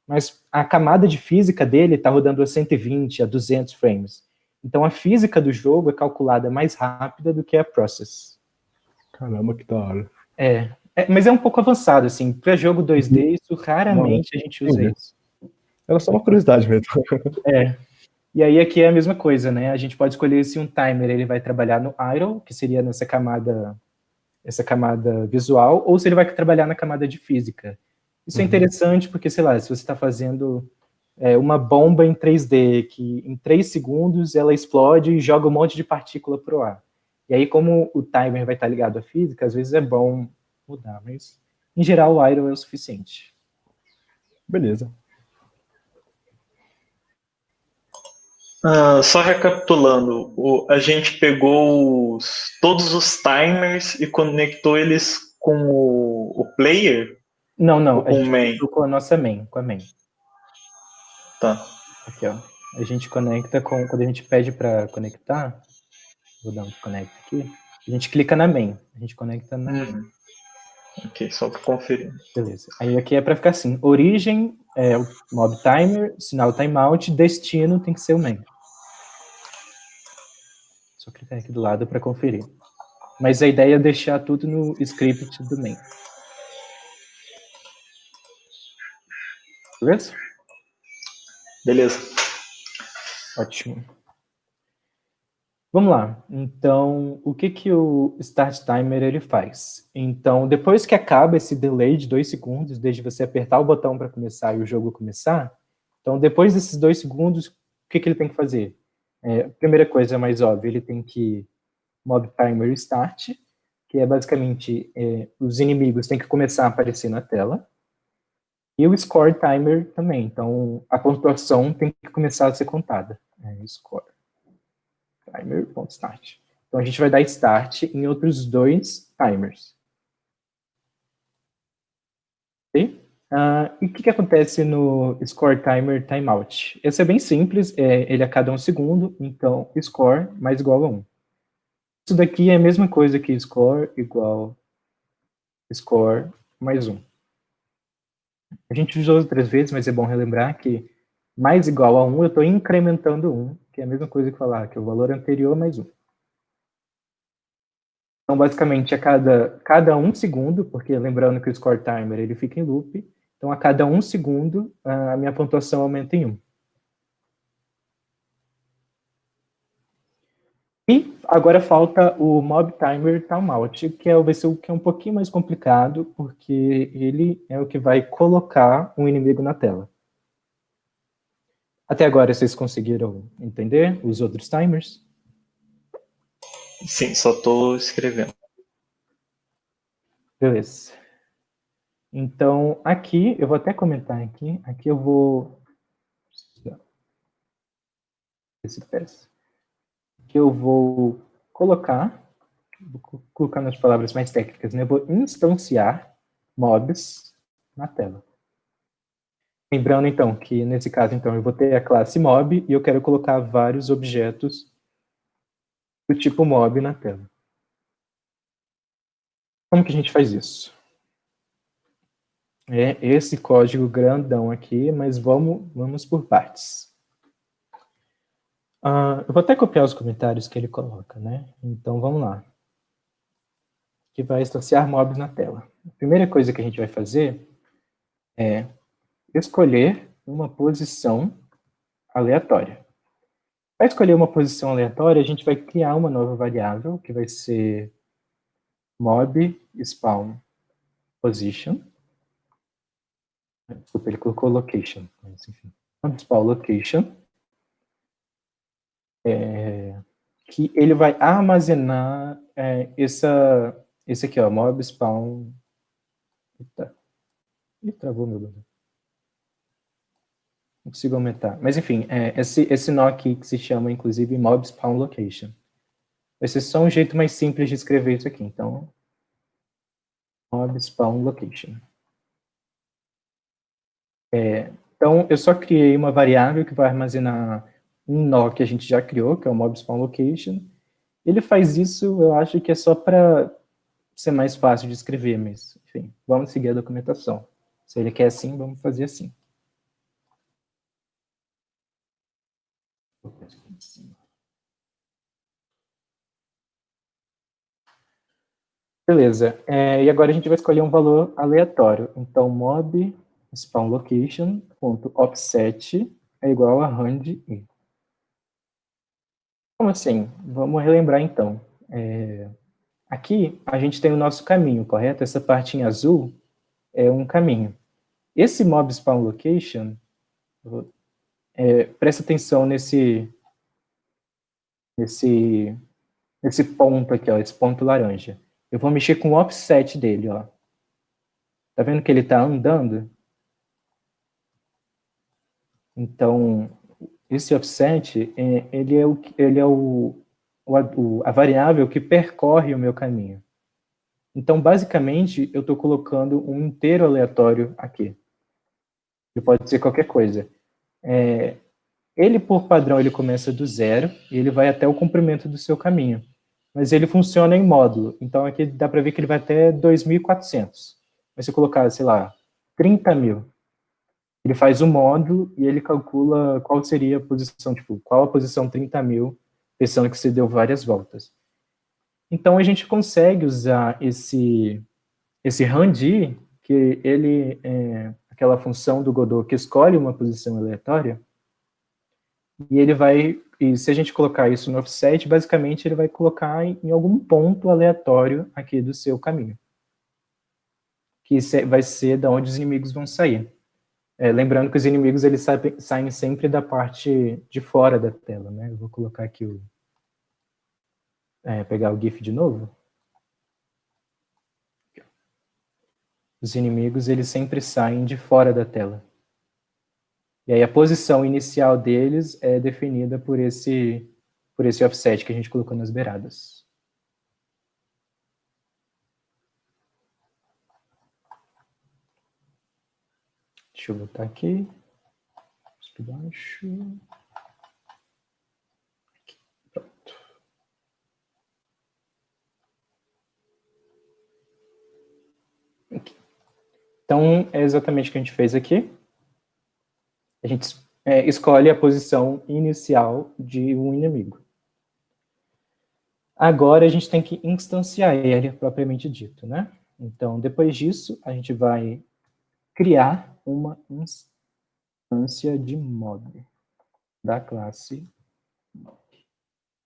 mas a camada de física dele está rodando a 120, a 200 frames. Então, a física do jogo é calculada mais rápida do que a process. Caramba, que da hora. Mas é um pouco avançado, assim. Para jogo 2D, isso raramente a gente usa isso. Era só uma curiosidade mesmo. E aí aqui é a mesma coisa, né? A gente pode escolher se um timer ele vai trabalhar no idle, que seria essa camada visual, ou se ele vai trabalhar na camada de física. Isso é interessante porque, sei lá, se você está fazendo uma bomba em 3D, que em 3 segundos ela explode e joga um monte de partícula para o ar. E aí, como o timer vai estar ligado à física, às vezes é bom mudar, mas em geral o idle é o suficiente. Beleza. Só recapitulando, a gente pegou todos os timers e conectou eles com o player? Não, Ou com a o gente main? conectou com a nossa main, com a main. Tá. Aqui, ó. A gente conecta quando a gente pede para conectar, vou dar um desconecta aqui, a gente clica na main, a gente conecta na main. Ok, só para conferir. Beleza. Aí aqui é para ficar assim, origem é o mob timer, sinal timeout, destino tem que ser o main. Só clicar aqui do lado para conferir. Mas a ideia é deixar tudo no script do main. Beleza? Beleza. Ótimo. Vamos lá. Então, o que o start timer ele faz? Então, depois que acaba esse delay de 2 segundos, desde você apertar o botão para começar e o jogo começar, então, depois desses 2 segundos, o que ele tem que fazer? Primeira coisa mais óbvia, ele tem que mob timer start, que é basicamente os inimigos têm que começar a aparecer na tela, e o score timer também. Então, a pontuação tem que começar a ser contada. Score timer.start. Então, a gente vai dar start em outros 2 timers. Ok? E o que acontece no score timer timeout? Esse é bem simples, ele a cada 1 segundo, então score mais igual a 1. Isso daqui é a mesma coisa que score igual score mais 1. A gente usou outras vezes, mas é bom relembrar que mais igual a 1, eu estou incrementando 1, que é a mesma coisa que falar que é o valor anterior mais 1. Então, basicamente, a cada 1 segundo, porque lembrando que o score timer ele fica em loop, então a cada 1 segundo a minha pontuação aumenta em 1. E agora falta o mob timer timeout, vai ser o que é um pouquinho mais complicado, porque ele é o que vai colocar um inimigo na tela. Até agora vocês conseguiram entender os outros timers? Sim, só estou escrevendo. Beleza. Então, aqui, eu vou até comentar aqui eu vou... Que eu vou colocar nas palavras mais técnicas, né? Eu vou instanciar mobs na tela. Lembrando, então, que nesse caso, então, eu vou ter a classe mob e eu quero colocar vários objetos do tipo mob na tela. Como que a gente faz isso? É esse código grandão aqui, mas vamos por partes. Eu vou até copiar os comentários que ele coloca, né? Então, vamos lá. Que vai instanciar mobs na tela. A primeira coisa que a gente vai fazer é escolher uma posição aleatória. Para escolher uma posição aleatória, a gente vai criar uma nova variável, que vai ser mob spawn position. Desculpa, ele colocou location, mas enfim. Mob spawn location. Que ele vai armazenar esse aqui, ó, mob spawn. Eita. Ih, travou meu Deus. Não consigo aumentar. Mas enfim, esse nó aqui que se chama, inclusive, mob spawn location. Vai ser só um jeito mais simples de escrever isso aqui. Então, mob spawn location. Então, eu só criei uma variável que vai armazenar um nó que a gente já criou, que é o mob spawn location. Ele faz isso, eu acho que é só para ser mais fácil de escrever, mas, enfim, vamos seguir a documentação. Se ele quer assim, vamos fazer assim. Beleza, e agora a gente vai escolher um valor aleatório. Então, mob spawn location.offset é igual a rand i. Como assim? Vamos relembrar então. Aqui a gente tem o nosso caminho, correto? Essa parte em azul é um caminho. Esse mob spawn location, presta atenção nesse ponto aqui, ó, esse ponto laranja. Eu vou mexer com o offset dele, ó. Tá vendo que ele tá andando? Então, esse offset, ele é a variável que percorre o meu caminho. Então, basicamente, eu estou colocando um inteiro aleatório aqui. Ele pode ser qualquer coisa. Ele, por padrão, ele começa do zero e ele vai até o comprimento do seu caminho. Mas ele funciona em módulo. Então, aqui dá para ver que ele vai até 2.400. Mas se eu colocar, sei lá, 30.000, ele faz um módulo e ele calcula qual seria a posição, tipo, qual a posição 30.000, pensando que você deu várias voltas. Então, a gente consegue usar esse randi, que ele é aquela função do Godot que escolhe uma posição aleatória, e ele vai, e se a gente colocar isso no offset, basicamente ele vai colocar em algum ponto aleatório aqui do seu caminho, que vai ser da onde os inimigos vão sair. Lembrando que os inimigos eles saem sempre da parte de fora da tela, né? Eu vou colocar aqui pegar o GIF de novo. Os inimigos eles sempre saem de fora da tela. E aí a posição inicial deles é definida por esse offset que a gente colocou nas beiradas. Deixa eu botar aqui. Aqui baixo. Aqui. Pronto. Aqui. Então, é exatamente o que a gente fez aqui. A gente escolhe a posição inicial de um inimigo. Agora a gente tem que instanciar ele, propriamente dito, né? Então, depois disso, a gente vai criar uma instância de mob da classe mob.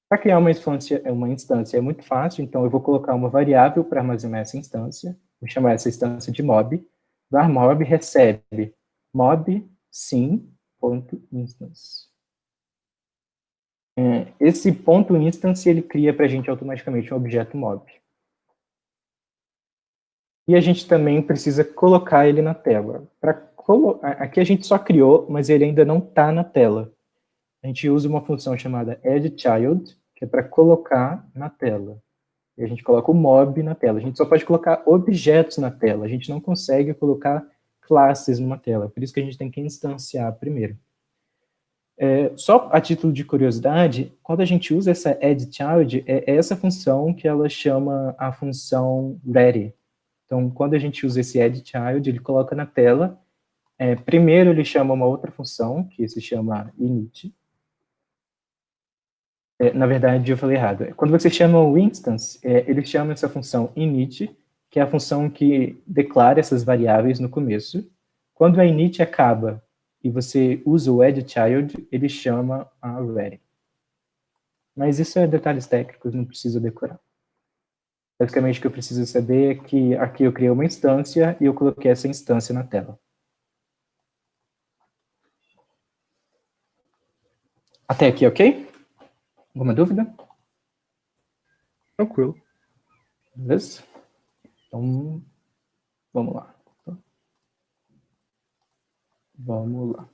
Para criar uma instância é muito fácil, então eu vou colocar uma variável para armazenar essa instância, vou chamar essa instância de mob, var mob recebe mob sim.instance. Esse ponto instance, ele cria para a gente automaticamente um objeto mob. E a gente também precisa colocar ele na tela. Aqui a gente só criou, mas ele ainda não está na tela. A gente usa uma função chamada addChild, que é para colocar na tela. E a gente coloca o mob na tela. A gente só pode colocar objetos na tela. A gente não consegue colocar classes numa tela. Por isso que a gente tem que instanciar primeiro. Só a título de curiosidade, quando a gente usa essa addChild, é essa função que ela chama a função ready. Então, quando a gente usa esse addChild, ele coloca na tela. Primeiro, ele chama uma outra função, que se chama init. Na verdade, eu falei errado. Quando você chama o instance, ele chama essa função init, que é a função que declara essas variáveis no começo. Quando a init acaba e você usa o addChild, ele chama a ready. Mas isso é detalhes técnicos, não precisa decorar. Basicamente, o que eu preciso saber é que aqui eu criei uma instância e eu coloquei essa instância na tela. Até aqui, ok? Alguma dúvida? Tranquilo. Beleza? Então, vamos lá. Vamos lá.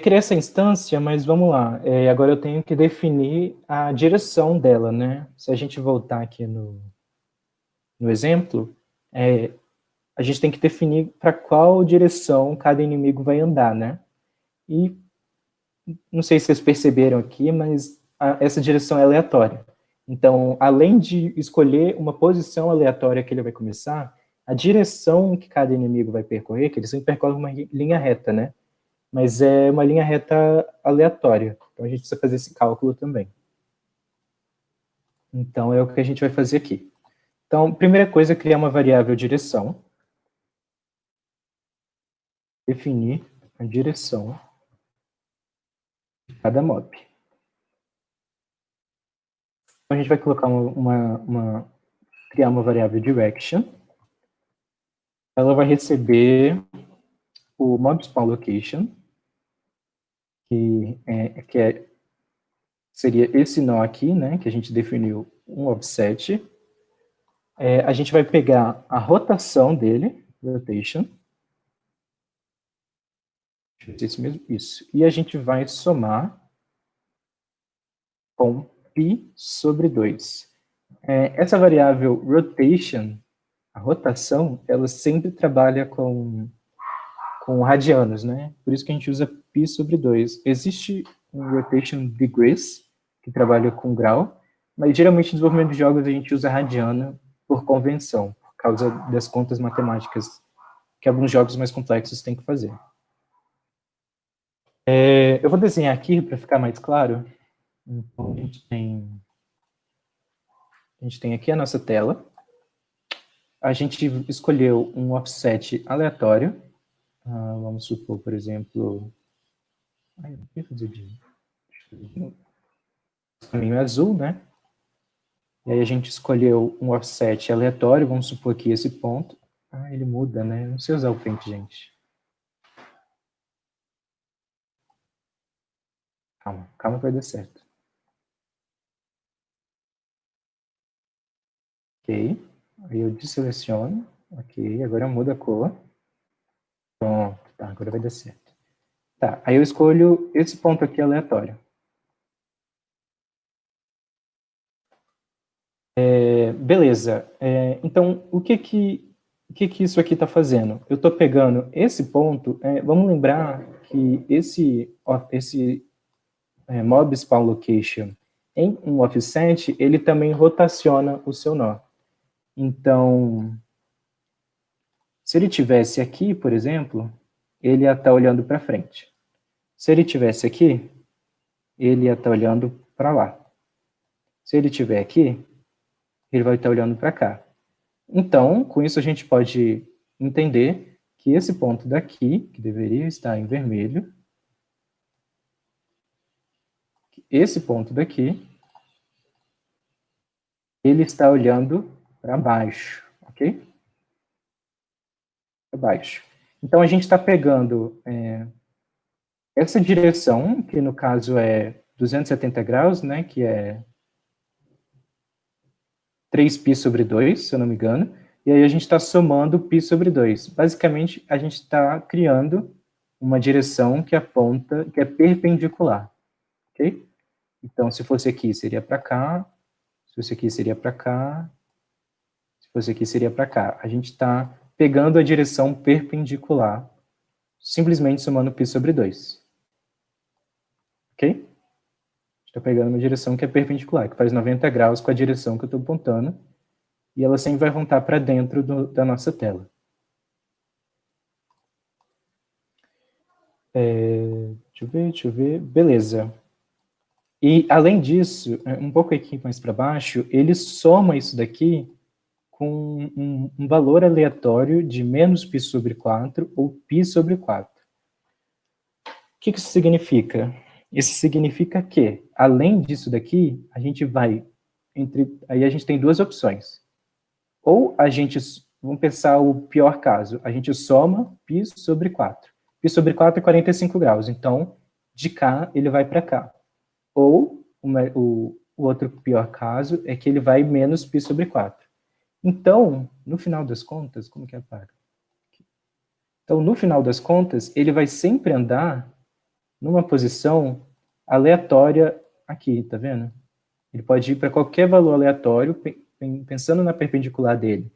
Criei essa instância, mas vamos lá. Agora eu tenho que definir a direção dela, né? Se a gente voltar aqui no no exemplo, a gente tem que definir para qual direção cada inimigo vai andar, né? E não sei se vocês perceberam aqui, mas essa direção é aleatória. Então, além de escolher uma posição aleatória que ele vai começar, a direção que cada inimigo vai percorrer, que ele sempre percorre uma linha reta, né? Mas é uma linha reta aleatória. Então, a gente precisa fazer esse cálculo também. Então, é o que a gente vai fazer aqui. Então, primeira coisa é criar uma variável direção. Definir a direção de cada mob. Então, a gente vai colocar criar uma variável direction. Ela vai receber o mob spawn location, seria esse nó aqui, né, que a gente definiu um offset. A gente vai pegar a rotação dele, rotation. Deixa eu ver isso mesmo, isso. E a gente vai somar com π sobre 2. Essa variável rotation, a rotação, ela sempre trabalha com radianos, né? Por isso que a gente usa π sobre 2. Existe um rotation degrees, que trabalha com grau, mas geralmente no desenvolvimento de jogos a gente usa radiano por convenção, por causa das contas matemáticas que alguns jogos mais complexos têm que fazer. Eu vou desenhar aqui para ficar mais claro. Então, a gente tem aqui a nossa tela. A gente escolheu um offset aleatório. Vamos supor, por exemplo... o caminho é azul, né? E aí a gente escolheu um offset aleatório. Vamos supor aqui esse ponto. Ele muda, né? Não sei usar o Paint, gente. Calma que vai dar certo. Ok. Aí eu desseleciono. Ok, agora muda a cor. Pronto, tá, agora vai dar certo. Tá, aí eu escolho esse ponto aqui aleatório. Beleza. Então, o que isso aqui está fazendo? Eu estou pegando esse ponto. Vamos lembrar que esse mob spawn location em um offset, ele também rotaciona o seu nó. Então, se ele tivesse aqui, por exemplo, ele ia estar olhando para frente. Se ele tivesse aqui, ele ia estar olhando para lá. Se ele estiver aqui, ele vai estar olhando para cá. Então, com isso a gente pode entender que esse ponto daqui, que deveria estar em vermelho, esse ponto daqui, ele está olhando para baixo, ok? Para baixo. Então, a gente está pegando essa direção, que no caso é 270 graus, né, que é 3π sobre 2, se eu não me engano, e aí a gente está somando π sobre 2. Basicamente, a gente está criando uma direção que aponta, que é perpendicular, ok? Então, se fosse aqui, seria para cá, se fosse aqui, seria para cá, se fosse aqui, seria para cá. A gente está pegando a direção perpendicular, simplesmente somando π sobre 2. Ok? Estou pegando uma direção que é perpendicular, que faz 90 graus com a direção que eu estou apontando, e ela sempre vai apontar para dentro da nossa tela. Deixa eu ver. Beleza. E, além disso, um pouco aqui mais para baixo, ele soma isso daqui com um valor aleatório de menos π sobre 4 ou π sobre 4. O que isso significa? Isso significa que, além disso daqui, a gente vai aí a gente tem duas opções. Ou a gente, vamos pensar o pior caso, a gente soma π sobre 4. π sobre 4 é 45 graus, então, de cá, ele vai para cá. Ou, o outro pior caso é que ele vai menos π sobre 4. Então, no final das contas, como que apaga? Então, no final das contas, ele vai sempre andar numa posição aleatória aqui, tá vendo? Ele pode ir para qualquer valor aleatório pensando na perpendicular dele,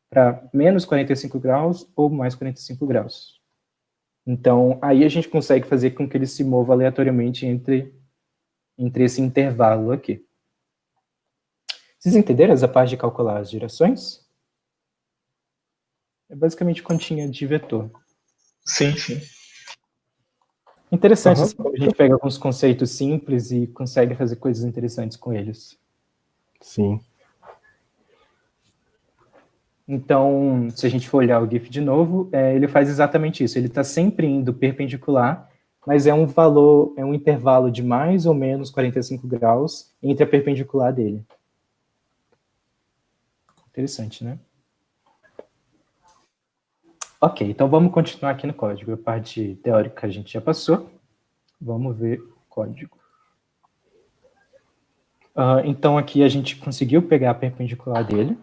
para menos 45 graus ou mais 45 graus. Então, aí a gente consegue fazer com que ele se mova aleatoriamente entre esse intervalo aqui. Vocês entenderam essa parte de calcular as direções? É basicamente continha de vetor. Sim, sim. Interessante, assim, quando a gente pega alguns conceitos simples e consegue fazer coisas interessantes com eles. Sim. Então, se a gente for olhar o GIF de novo, ele faz exatamente isso. Ele está sempre indo perpendicular, mas é um valor, é um intervalo de mais ou menos 45 graus entre a perpendicular dele. Interessante, né? Ok, então vamos continuar aqui no código. A parte teórica a gente já passou. Vamos ver o código. Então aqui a gente conseguiu pegar a perpendicular dele.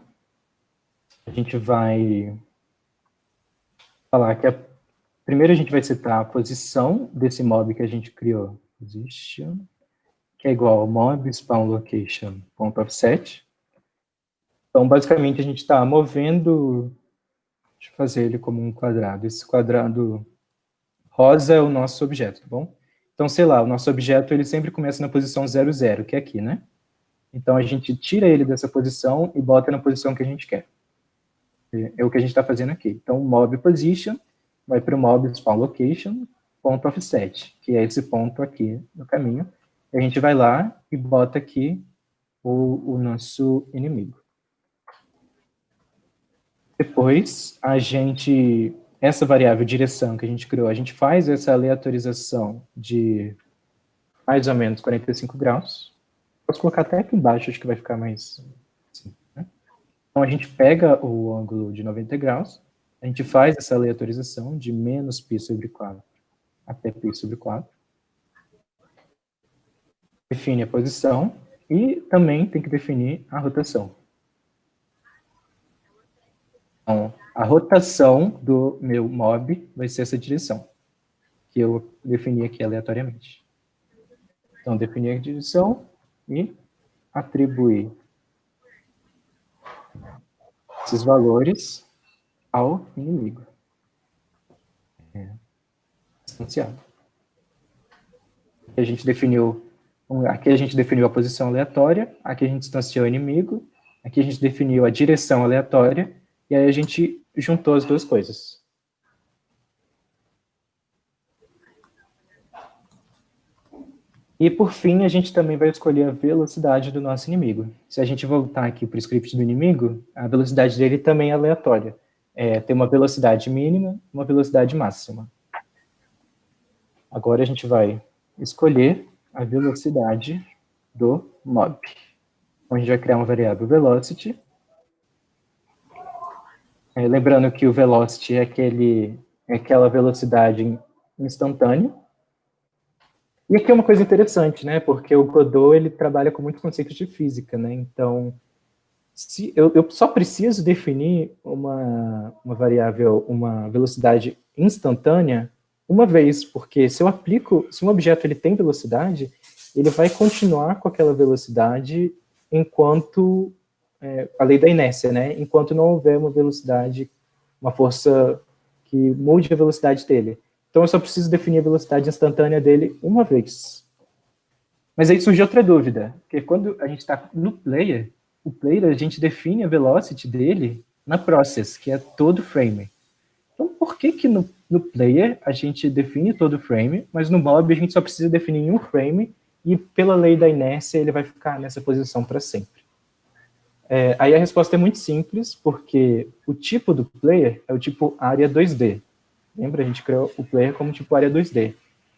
A gente vai falar que primeiro a gente vai setar a posição desse mob que a gente criou. Position, que é igual ao mob spawn location .offset. Então, basicamente, a gente está movendo. Deixa eu fazer ele como um quadrado. Esse quadrado rosa é o nosso objeto, tá bom? Então, sei lá, o nosso objeto ele sempre começa na posição 0, 0, que é aqui, né? Então, a gente tira ele dessa posição e bota na posição que a gente quer. É o que a gente está fazendo aqui. Então, mob position vai para o mob spawn location .offset, que é esse ponto aqui no caminho. E a gente vai lá e bota aqui o nosso inimigo. Depois, essa variável direção que a gente criou, a gente faz essa aleatorização de mais ou menos 45 graus. Posso colocar até aqui embaixo, acho que vai ficar mais assim, né? Então, a gente pega o ângulo de 90 graus, a gente faz essa aleatorização de menos π sobre 4 até π sobre 4. Define a posição e também tem que definir a rotação. Então, a rotação do meu mob vai ser essa direção, que eu defini aqui aleatoriamente. Então, definir a direção e atribuir esses valores ao inimigo. Instanciado. Aqui a gente definiu a posição aleatória, aqui a gente instanciou o inimigo, aqui a gente definiu a direção aleatória, e aí a gente juntou as duas coisas. E, por fim, a gente também vai escolher a velocidade do nosso inimigo. Se a gente voltar aqui para o script do inimigo, a velocidade dele também é aleatória. Tem uma velocidade mínima e uma velocidade máxima. Agora a gente vai escolher a velocidade do mob. Então, a gente vai criar uma variável velocity. Lembrando que o velocity é aquela velocidade instantânea. E aqui é uma coisa interessante, né? Porque o Godot, ele trabalha com muitos conceitos de física, né? Então, se eu só preciso definir uma variável, uma velocidade instantânea uma vez, porque se um objeto ele tem velocidade, ele vai continuar com aquela velocidade enquanto a lei da inércia, né? Enquanto não houver uma velocidade, uma força que mude a velocidade dele. Então eu só preciso definir a velocidade instantânea dele uma vez. Mas aí surge outra dúvida, porque quando a gente está no player, o player a gente define a velocity dele na process, que é todo frame. Então por que no player a gente define todo frame, mas no mob a gente só precisa definir em um frame e pela lei da inércia ele vai ficar nessa posição para sempre? Aí a resposta é muito simples, porque o tipo do player é o tipo área 2D. Lembra? A gente criou o player como tipo área 2D.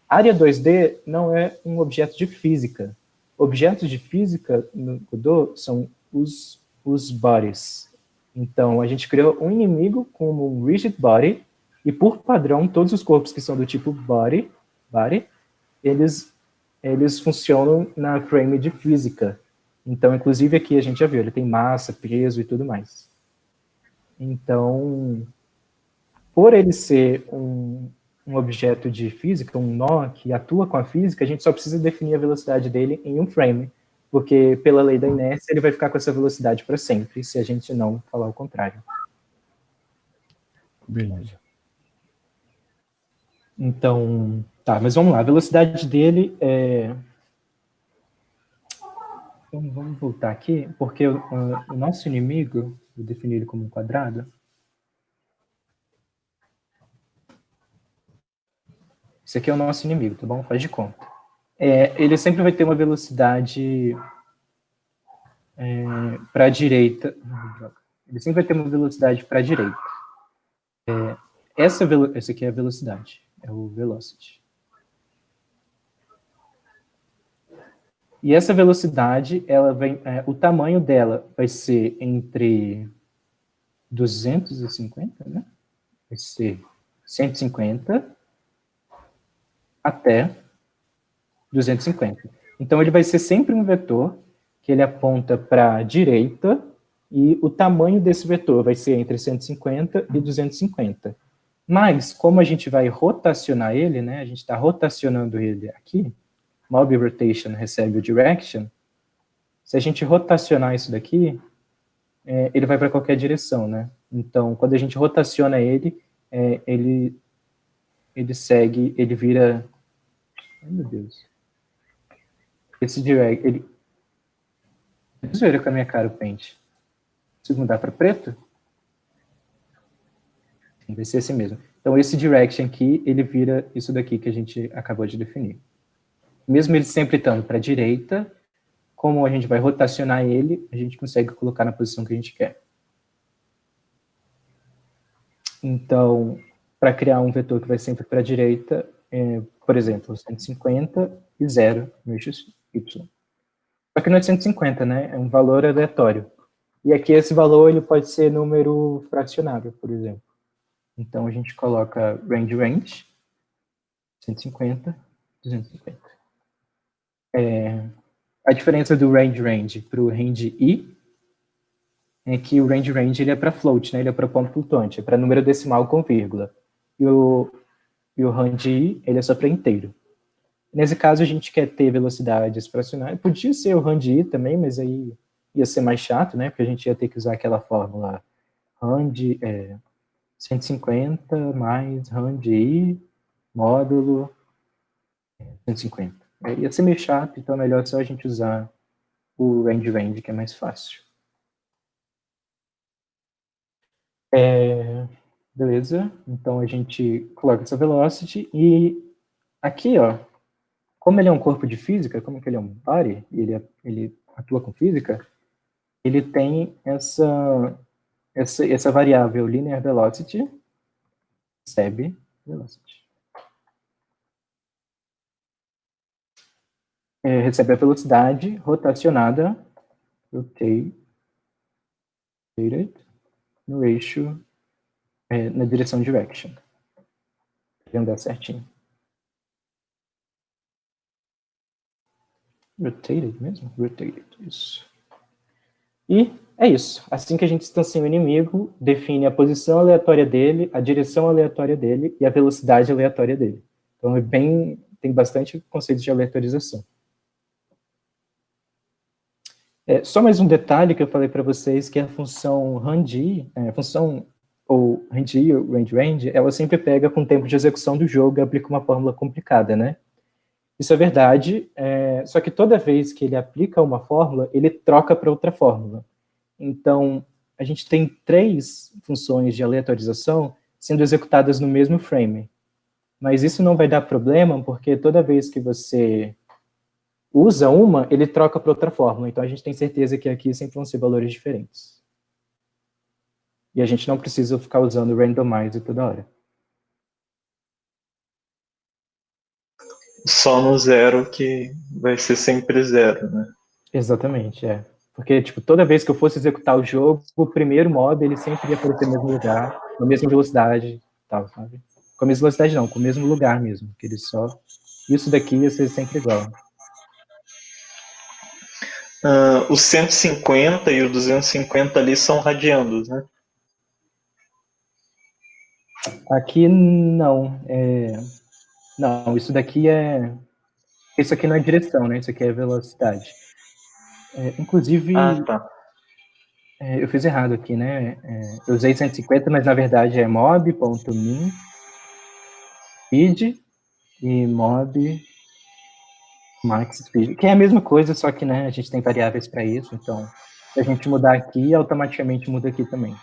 Área 2D não é um objeto de física. Objetos de física no Godot são os bodies. Então, a gente criou um inimigo como um rigid body, e por padrão, todos os corpos que são do tipo body eles funcionam na frame de física. Então, inclusive aqui a gente já viu, ele tem massa, peso e tudo mais. Então, por ele ser um objeto de física, um nó que atua com a física, a gente só precisa definir a velocidade dele em um frame. porque pela lei da inércia ele vai ficar com essa velocidade para sempre, se a gente não falar o contrário. Beleza. Então, tá, mas vamos lá. A velocidade dele é... Então, vamos voltar aqui, porque o nosso inimigo, vou definir ele como um quadrado. Esse aqui é o nosso inimigo, tá bom? Faz de conta. Ele sempre vai ter uma velocidade para a direita. Ele sempre vai ter uma velocidade para a direita. Essa aqui é a velocidade, é o velocity. E essa velocidade, ela o tamanho dela vai ser entre 250, né? Vai ser 150 até 250. Então, ele vai ser sempre um vetor que ele aponta para a direita e o tamanho desse vetor vai ser entre 150 e 250. Mas, como a gente vai rotacionar ele, né? A gente está rotacionando ele aqui, mob rotation recebe o direction. Se a gente rotacionar isso daqui, ele vai para qualquer direção, né? Então, quando a gente rotaciona ele, ele segue, ele vira... Ai, meu Deus. Esse direct, ele... Zoeira com a minha cara o pente. Preciso mudar para preto? Sim, vai ser esse mesmo. Então, esse direction aqui, ele vira isso daqui que a gente acabou de definir. Mesmo ele sempre estando para a direita, como a gente vai rotacionar ele, a gente consegue colocar na posição que a gente quer. Então, para criar um vetor que vai sempre para a direita, por exemplo, 150 e 0 no eixo y. Só que não é 150, né? É um valor aleatório. E aqui esse valor ele pode ser número fracionável, por exemplo. Então, a gente coloca range, 150, 250. A diferença do range para o range i é que o range ele é para float, né? Ele é para ponto flutuante, é para número decimal com vírgula. E o range i, ele é só para inteiro. Nesse caso, a gente quer ter velocidades fracionárias. Podia ser o range i também, mas aí ia ser mais chato, né? Porque a gente ia ter que usar aquela fórmula range 150 mais range i módulo 150. Ia ser meio chato, então é melhor só a gente usar o range, que é mais fácil. Beleza, então a gente coloca essa velocity e aqui, ó, como ele é um corpo de física, como que ele é um body, ele atua com física, ele tem essa variável linear velocity, recebe velocity. Recebe a velocidade rotacionada, rotated, no eixo, na direção direction. Para andar certinho. Rotated mesmo? Rotated, isso. E é isso. Assim que a gente instancia o inimigo, define a posição aleatória dele, a direção aleatória dele e a velocidade aleatória dele. Então tem bastante conceito de aleatorização. Só mais um detalhe que eu falei para vocês, que a função range, a função ou range ou range, ela sempre pega com o tempo de execução do jogo e aplica uma fórmula complicada, né? Isso é verdade, só que toda vez que ele aplica uma fórmula, ele troca para outra fórmula. Então, a gente tem 3 funções de aleatorização sendo executadas no mesmo frame. Mas isso não vai dar problema, porque toda vez que você usa uma, ele troca para outra fórmula. Então, a gente tem certeza que aqui sempre vão ser valores diferentes. E a gente não precisa ficar usando randomize toda hora. Só no 0 que vai ser sempre 0, né? Exatamente, Porque, tipo, toda vez que eu fosse executar o jogo, o primeiro mob, ele sempre ia aparecer no mesmo lugar, com a mesma velocidade, tal, sabe? Com a mesma velocidade não, com o mesmo lugar mesmo, que ele só... Isso daqui ia ser sempre igual. O 150 e o 250 ali são radiandos, né? Aqui não, Não, isso daqui Isso aqui não é direção, né? Isso aqui é velocidade. Inclusive, tá. eu fiz errado aqui, né? Eu usei 150, mas na verdade é mob.min speed e mob max speed, que é a mesma coisa, só que, né, a gente tem variáveis para isso, então se a gente mudar aqui, automaticamente muda aqui também.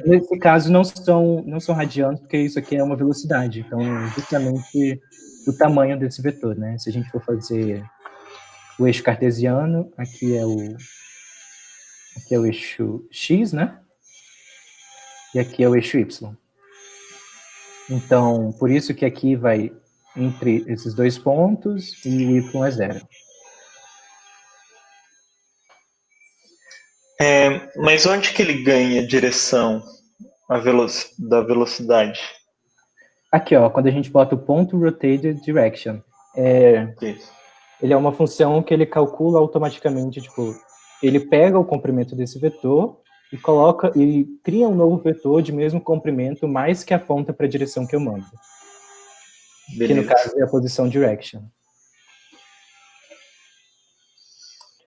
Nesse caso, não são radianos, porque isso aqui é uma velocidade. Então, justamente o tamanho desse vetor, né? Se a gente for fazer o eixo cartesiano, aqui é o eixo x, né? E aqui é o eixo y. Então, por isso que aqui vai entre esses dois pontos e o y é 0. Mas onde que ele ganha direção da velocidade? Aqui, ó, quando a gente bota o ponto rotated direction, Isso. ele é uma função que ele calcula automaticamente, tipo, ele pega o comprimento desse vetor e cria um novo vetor de mesmo comprimento, mais que aponta para a direção que eu mando. Beleza. Que no caso é a posição direction.